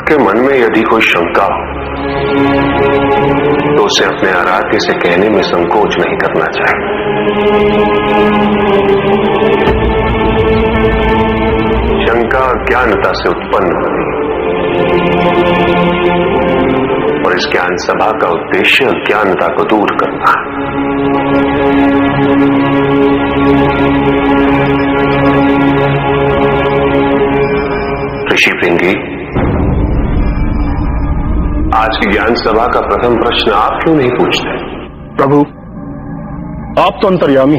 आपके मन में यदि कोई शंका हो तो उसे अपने आराध्य से कहने में संकोच नहीं करना चाहिए। शंका अज्ञानता से उत्पन्न होती और इस ज्ञान सभा का उद्देश्य अज्ञानता को दूर करना है। ऋषि भृंगी, आज की ज्ञान सभा का प्रथम प्रश्न आप क्यों नहीं पूछते? प्रभु, आप तो अंतर्यामी,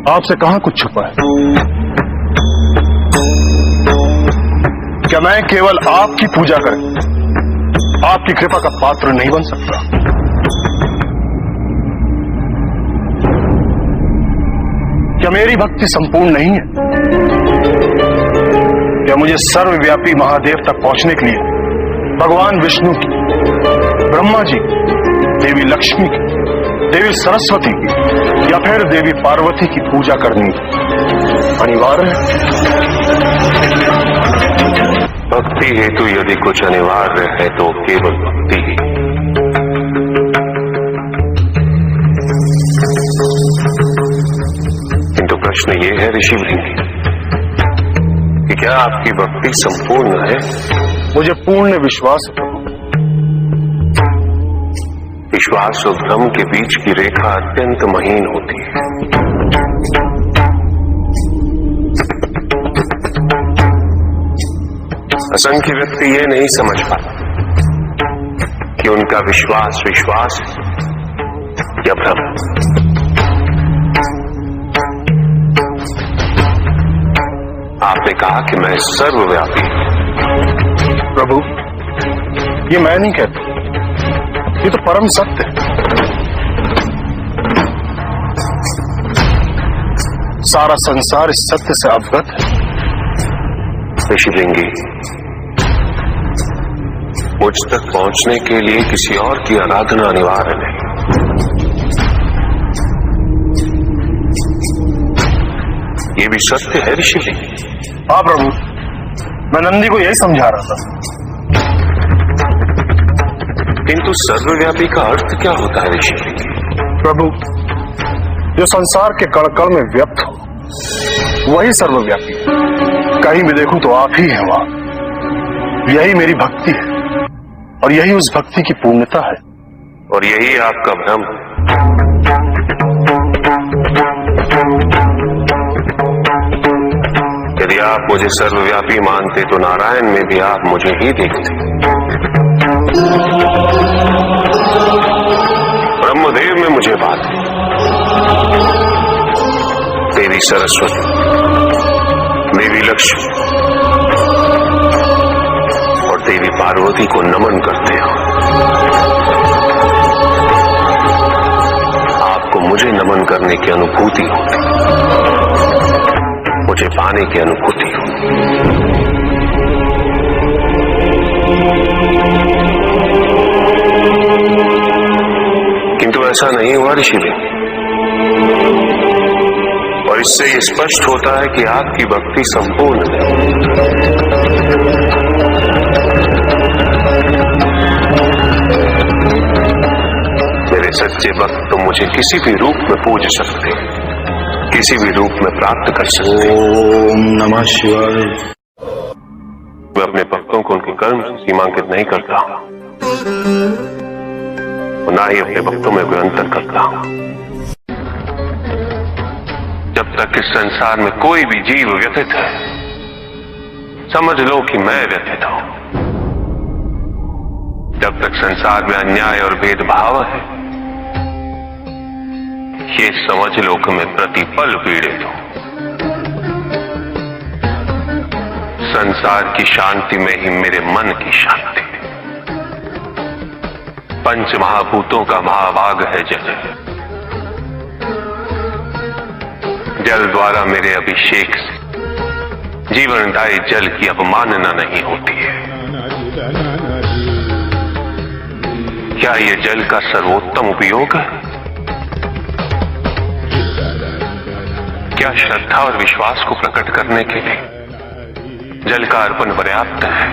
आपसे कहां कुछ छुपा है। क्या मैं केवल आपकी पूजा कर आपकी कृपा का पात्र नहीं बन सकता? क्या मेरी भक्ति संपूर्ण नहीं है? क्या मुझे सर्वव्यापी महादेव तक पहुंचने के लिए भगवान विष्णु की, ब्रह्मा जी की, देवी लक्ष्मी की, देवी सरस्वती की या फिर देवी पार्वती की पूजा करनी अनिवार्य है? भक्ति हेतु यदि कुछ अनिवार्य है तो केवल भक्ति ही। किंतु प्रश्न ये है ऋषि भृंगी कि क्या आपकी भक्ति संपूर्ण है? मुझे पूर्ण विश्वास है प्रभु। विश्वास और भ्रम के बीच की रेखा अत्यंत महीन होती है। असंख्य व्यक्ति ये नहीं समझ पाते कि उनका विश्वास विश्वास या भ्रम। आपने कहा कि मैं सर्वव्यापी। प्रभु, ये मैं नहीं कहता, ये तो परम सत्य है। सारा संसार इस सत्य से अवगत है। ऋषि भृंगी, मुझ तक पहुंचने के लिए किसी और की आराधना अनिवार्य नहीं। ये भी सत्य है ऋषि भृंगी। हाँ प्रभु, मैं नंदी को यही समझा रहा था। किंतु सर्वव्यापी का अर्थ क्या होता है ऋषि भृंगी? प्रभु, जो संसार के कण कण में व्यक्त हो वही सर्वव्यापी। कहीं भी देखूं तो आप ही हैं वहां। यही मेरी भक्ति है और यही उस भक्ति की पूर्णता है। और यही आपका भ्रम है। यदि आप मुझे सर्वव्यापी मानते तो नारायण में भी आप मुझे ही देखते। ब्रह्मदेव में मुझे पाते, देवी सरस्वती, देवी लक्ष्मी और देवी पार्वती को नमन करते हो। आपको मुझे नमन करने की अनुभूति होती, मुझे पाने की अनुभूति होती। किंतु ऐसा नहीं हुआ ऋषि भृंगी। और इससे ये स्पष्ट होता है कि आपकी भक्ति संपूर्ण है। मेरे सच्चे भक्त तो मुझे किसी भी रूप में पूज सकते, किसी भी रूप में प्राप्त कर सकते। ओम नमः शिवाय। मैं अपने भक्तों को उनके कर्म से सीमांकित नहीं करता हूं, ना ही अपने भक्तों में कोई अंतर करता हूं। जब तक इस संसार में कोई भी जीव व्यथित है, समझ लो कि मैं व्यथित हूं। जब तक संसार में अन्याय और भेदभाव है, ये समझ लो कि मैं प्रतिपल पीड़ित हूं। संसार की शांति में ही मेरे मन की शांति। पंच महाभूतों का महाभाग है जल। जल द्वारा मेरे अभिषेक से जीवनदायी जल की अवमानना नहीं होती है। क्या यह जल का सर्वोत्तम उपयोग है? क्या श्रद्धा और विश्वास को प्रकट करने के लिए जल का अर्पण पर्याप्त है?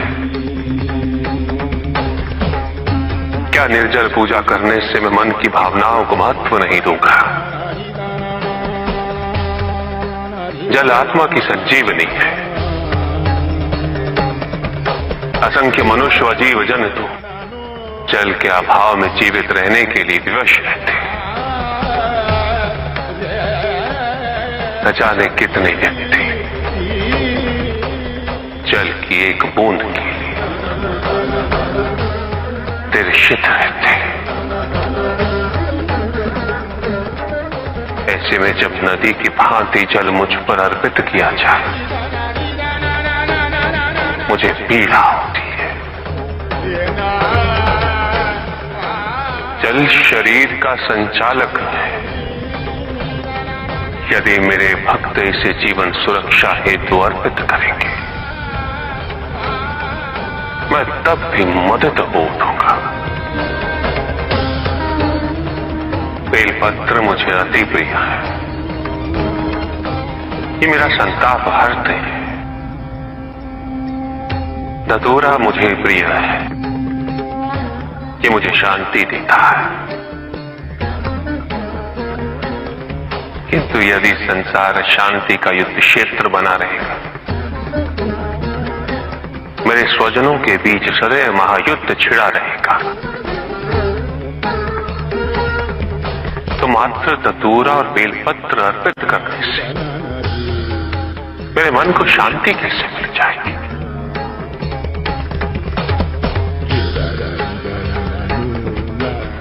क्या निर्जल पूजा करने से मैं मन की भावनाओं को महत्व नहीं दूंगा? जल आत्मा की संजीवनी है। असंख्य मनुष्य व जीव जंतु जल के अभाव में जीवित रहने के लिए विवश रहते हैं। न जाने कितने व्यक्ति जल की एक बूंद के लिए तिरछित रहते हैं। ऐसे में जब नदी की भांति जल मुझ पर अर्पित किया जाए, मुझे पीड़ा होती है। जल शरीर का संचालक है। यदि मेरे भक्त इसे जीवन सुरक्षा हेतु अर्पित करेंगे, मैं तब भी मदद हो उठूंगा। बेलपत्र मुझे अति प्रिय है। ये मेरा संताप हरते हैं। धतूरा मुझे प्रिय है। ये मुझे शांति देता है। किंतु यदि संसार शांति का युद्ध क्षेत्र बना रहेगा, मेरे स्वजनों के बीच सदैव महायुद्ध छिड़ा रहेगा, तो मात्र धतूरा और बेलपत्र अर्पित करने से मेरे मन को शांति कैसे मिल जाएगी?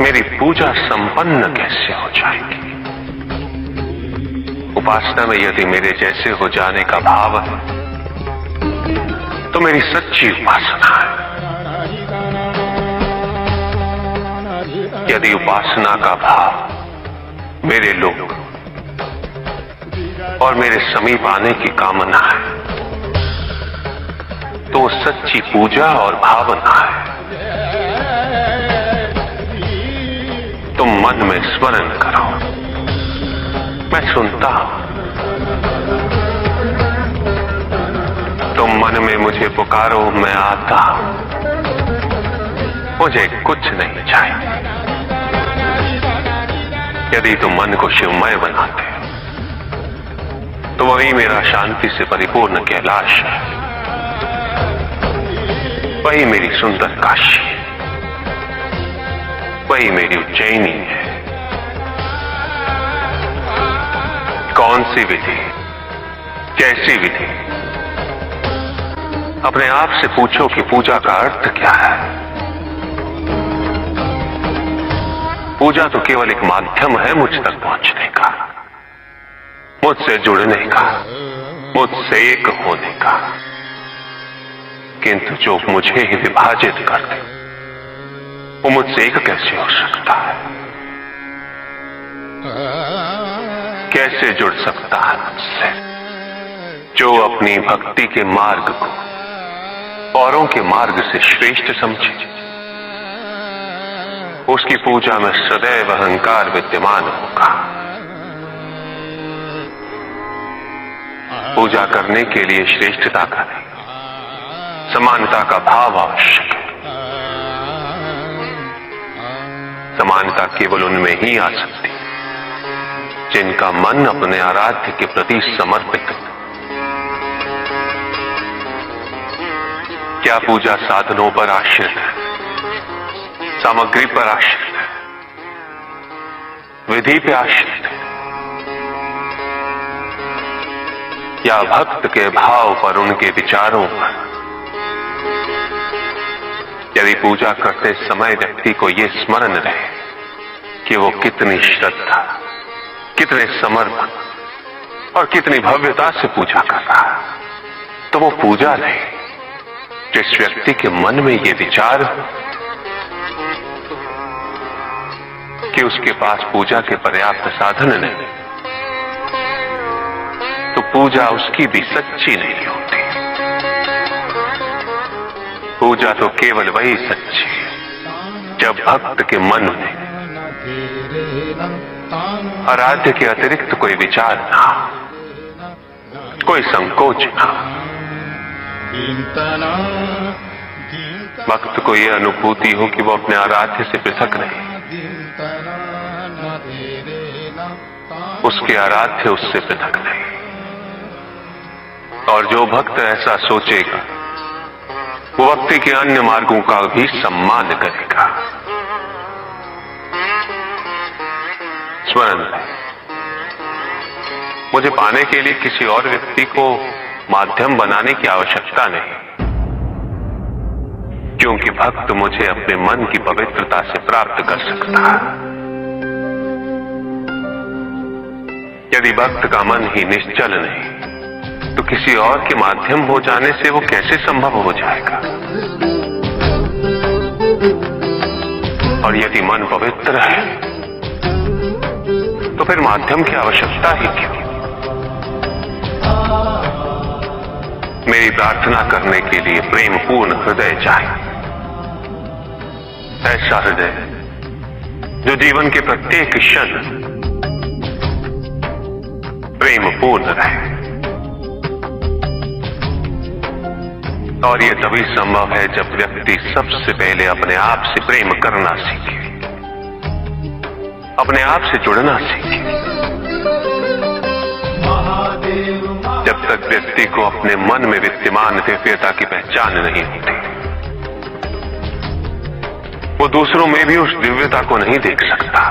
मेरी पूजा संपन्न कैसे हो जाएगी? उपासना में यदि मेरे जैसे हो जाने का भाव है, तो मेरी सच्ची उपासना है। यदि उपासना का भाव मेरे लोग और मेरे समीप आने की कामना है, तो सच्ची पूजा और भावना है। तुम मन में स्मरण करो, मैं सुनता हूं। तुम मन में मुझे पुकारो, मैं आता हूं। मुझे कुछ नहीं चाहिए। यदि तुम मन को शिवमय बनाते हो, तो वही मेरा शांति से परिपूर्ण कैलाश है। वही मेरी सुंदर काशी है। वही मेरी उज्जैनी है। कौन सी विधि, कैसी विधि? अपने आप से पूछो कि पूजा का अर्थ क्या है। पूजा तो केवल एक माध्यम है मुझ तक पहुंचने का, मुझसे जुड़ने का, मुझसे एक होने का। किंतु जो मुझे ही विभाजित कर दे, वो मुझसे एक कैसे हो सकता है? कैसे जुड़ सकता है मुझसे? जो अपनी भक्ति के मार्ग को औरों के मार्ग से श्रेष्ठ समझे, उसकी पूजा में सदैव अहंकार विद्यमान होगा। पूजा करने के लिए श्रेष्ठता का नहीं, समानता का भाव आवश्यक है। समानता केवल उनमें ही आ सकती है जिनका मन अपने आराध्य के प्रति समर्पित है। क्या पूजा साधनों पर आश्रित है, सामग्री पर आश्रित है, विधि पे आश्रित है, या भक्त के भाव पर, उनके विचारों पर? यदि पूजा करते समय व्यक्ति को यह स्मरण रहे कि वो कितनी श्रद्धा, कितने समर्पण और कितनी भव्यता से पूजा कर रहा है, तो वो पूजा नहीं। जिस व्यक्ति के मन में ये विचार कि उसके पास पूजा के पर्याप्त साधन नहीं, तो पूजा उसकी भी सच्ची नहीं होती। पूजा तो केवल वही सच्ची है जब भक्त के मन में आराध्य के अतिरिक्त कोई विचार ना, कोई संकोच ना। भक्त को यह अनुभूति हो कि वो अपने आराध्य से पृथक नहीं, उसके आराध्य उससे पृथक नहीं। और जो भक्त ऐसा सोचेगा वो भक्ति के अन्य मार्गों का भी सम्मान करेगा। स्मरण रहे, मुझे पाने के लिए किसी और व्यक्ति को माध्यम बनाने की आवश्यकता नहीं, क्योंकि भक्त मुझे अपने मन की पवित्रता से प्राप्त कर सकता है। यदि भक्त का मन ही निश्चल नहीं तो किसी और के माध्यम हो जाने से वो कैसे संभव हो जाएगा? और यदि मन पवित्र है तो फिर माध्यम की आवश्यकता ही क्यों? मेरी प्रार्थना करने के लिए प्रेम पूर्ण हृदय चाहिए, ऐसा हृदय जो जीवन के प्रत्येक क्षण प्रेम पूर्ण रहे। और यह तभी संभव है जब व्यक्ति सबसे पहले अपने आप से प्रेम करना सीखे, अपने आप से जुड़ना सीखे। जब तक व्यक्ति को अपने मन में विद्यमान दिव्यता की पहचान नहीं होती, वो दूसरों में भी उस दिव्यता को नहीं देख सकता।